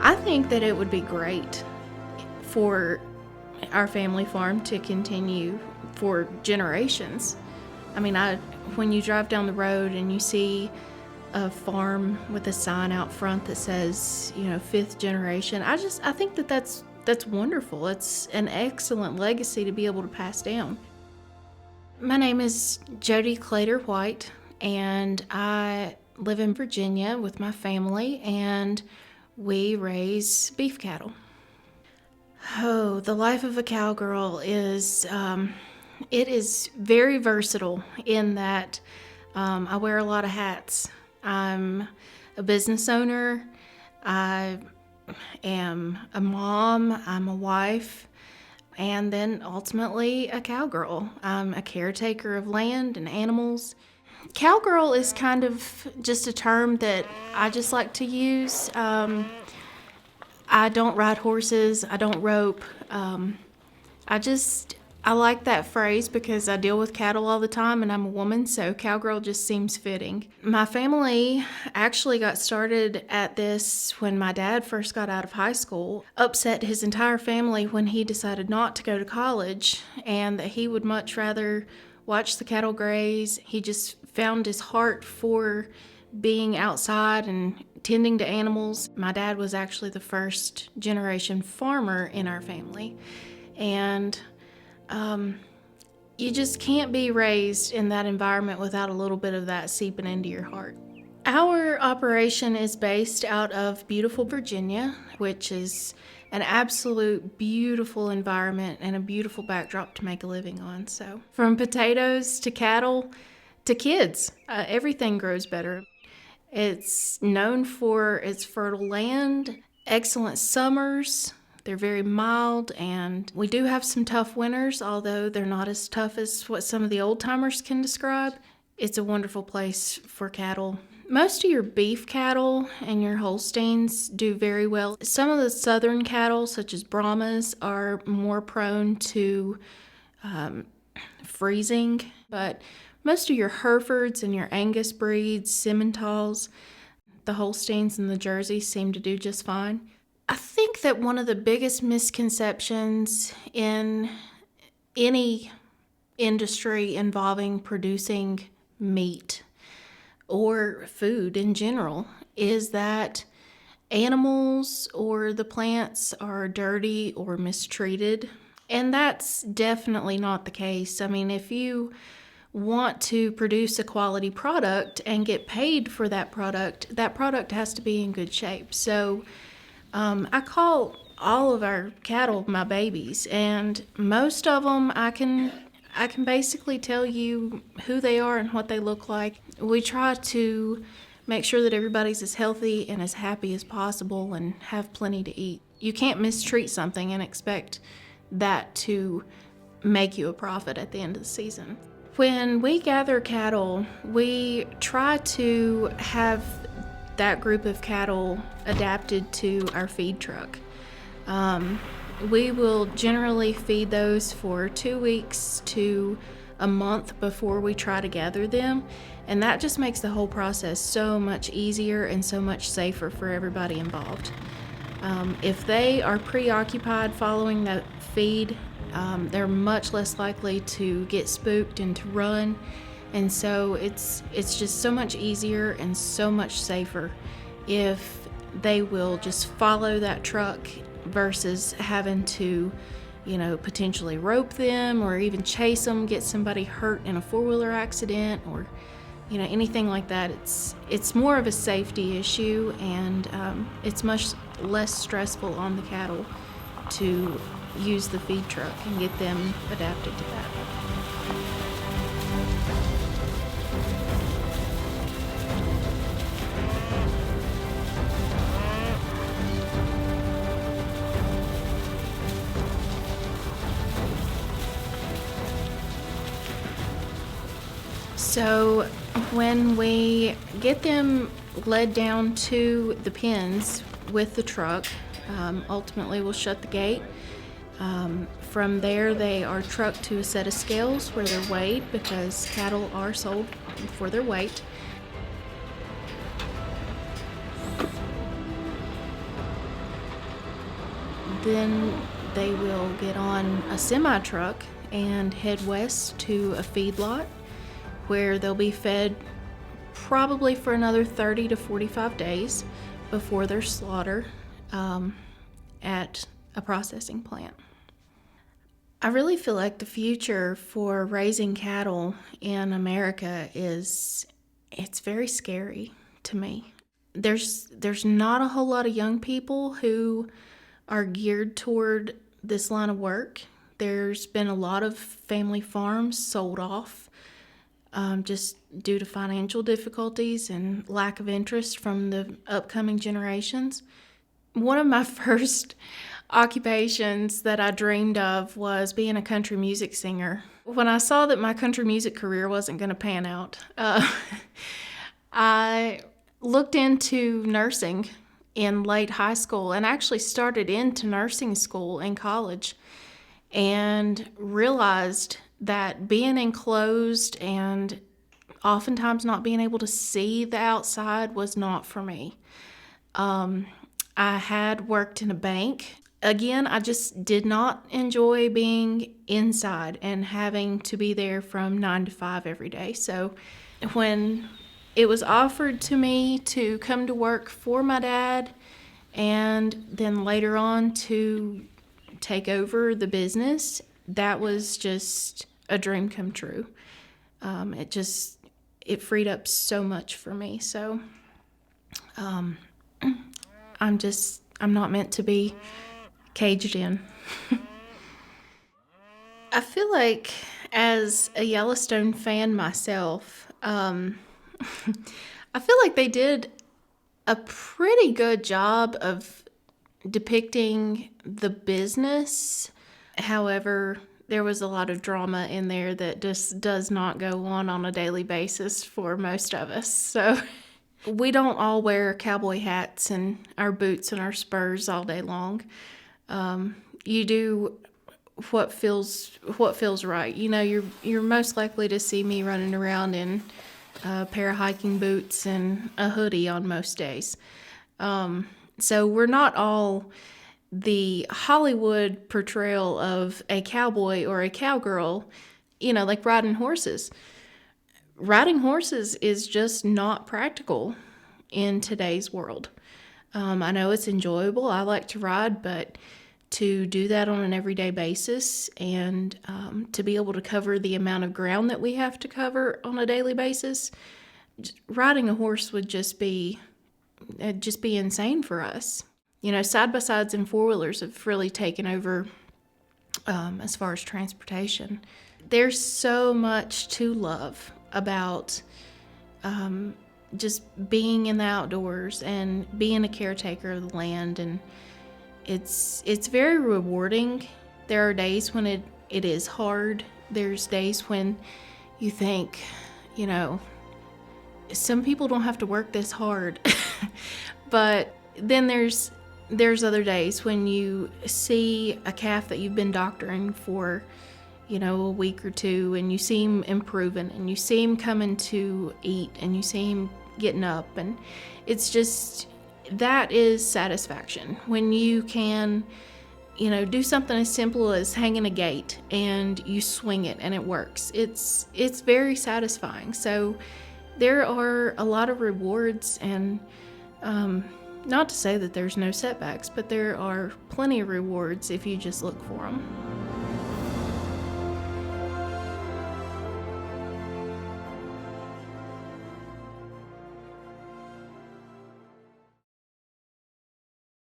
I think that it would be great for our family farm to continue for generations. I mean, when you drive down the road and you see a farm with a sign out front that says, fifth generation, I think that's wonderful. It's an excellent legacy to be able to pass down. My name is JODI Clater White, and I live in Virginia with my family, and we raise beef cattle. Oh, the life of a cowgirl is, it is very versatile in that I wear a lot of hats. I'm a business owner, I am a mom, I'm a wife, and then ultimately a cowgirl. I'm a caretaker of land and animals. Cowgirl is kind of just a term that I just like to use. I don't ride horses, I don't rope. I like that phrase because I deal with cattle all the time and I'm a woman, so cowgirl just seems fitting. My family actually got started at this when my dad first got out of high school. Upset his entire family when he decided not to go to college and that he would much rather watch the cattle graze. He just found his heart for being outside and tending to animals. My dad was actually the first generation farmer in our family, and you just can't be raised in that environment without a little bit of that seeping into your heart. Our operation is based out of beautiful Virginia, which is an absolute beautiful environment and a beautiful backdrop to make a living on. So from potatoes to cattle to kids, everything grows better. It's known for its fertile land, excellent summers. They're very mild, and we do have some tough winters, although they're not as tough as what some of the old timers can describe. It's a wonderful place for cattle. Most of your beef cattle and your Holsteins do very well. Some of the southern cattle, such as Brahmas, are more prone to freezing, but most of your Herefords and your Angus breeds, Simmentals, the Holsteins and the Jerseys seem to do just fine. I think that one of the biggest misconceptions in any industry involving producing meat or food in general is that animals or the plants are dirty or mistreated. And that's definitely not the case. I mean, if you want to produce a quality product and get paid for that product has to be in good shape. So I call all of our cattle my babies, and most of them I can basically tell you who they are and what they look like. We try to make sure that everybody's as healthy and as happy as possible and have plenty to eat. You can't mistreat something and expect that to make you a profit at the end of the season. When we gather cattle, we try to have that group of cattle adapted to our feed truck. We will generally feed those for 2 weeks to a month before we try to gather them, and that just makes the whole process so much easier and so much safer for everybody involved. If they are preoccupied following that feed, they're much less likely to get spooked and to run. And so it's just so much easier and so much safer if they will just follow that truck versus having to, potentially rope them or even chase them, get somebody hurt in a four-wheeler accident or, anything like that. It's more of a safety issue, and it's much less stressful on the cattle to use the feed truck and get them adapted to that. So when we get them led down to the pens with the truck, ultimately we'll shut the gate. From there they are trucked to a set of scales where they're weighed, because cattle are sold for their weight. then they will get on a semi-truck and head west to a feedlot where they'll be fed probably for another 30 to 45 days before their slaughter at a processing plant. I really feel like the future for raising cattle in America it's very scary to me. There's not a whole lot of young people who are geared toward this line of work. There's been a lot of family farms sold off just due to financial difficulties and lack of interest from the upcoming generations. One of my first occupations that I dreamed of was being a country music singer. When I saw that my country music career wasn't going to pan out, I looked into nursing in late high school and actually started into nursing school in college and realized that being enclosed and oftentimes not being able to see the outside was not for me. I had worked in a bank. Again, I just did not enjoy being inside and having to be there from 9 to 5 every day. So when it was offered to me to come to work for my dad and then later on to take over the business, that was just a dream come true. It freed up so much for me. So I'm not meant to be caged in. I feel like as a Yellowstone fan myself, I feel like they did a pretty good job of depicting the business. However, there was a lot of drama in there that just does not go on a daily basis for most of us. So we don't all wear cowboy hats and our boots and our spurs all day long. You do what feels right. You know, you're most likely to see me running around in a pair of hiking boots and a hoodie on most days. So we're not all the Hollywood portrayal of a cowboy or a cowgirl, like riding horses. Riding horses is just not practical in today's world. I know it's enjoyable. I like to ride, but to do that on an everyday basis and to be able to cover the amount of ground that we have to cover on a daily basis, riding a horse would just be insane for us. Side-by-sides and four-wheelers have really taken over as far as transportation. There's so much to love about just being in the outdoors and being a caretaker of the land, and it's very rewarding. There are days when it is hard. There's days when you think, some people don't have to work this hard. But then there's other days when you see a calf that you've been doctoring for, a week or two, and you see him improving, and you see him coming to eat, and you see him getting up, and it's just, that is satisfaction. When you can, do something as simple as hanging a gate and you swing it and it works. It's very satisfying. So there are a lot of rewards, and not to say that there's no setbacks, but there are plenty of rewards if you just look for them.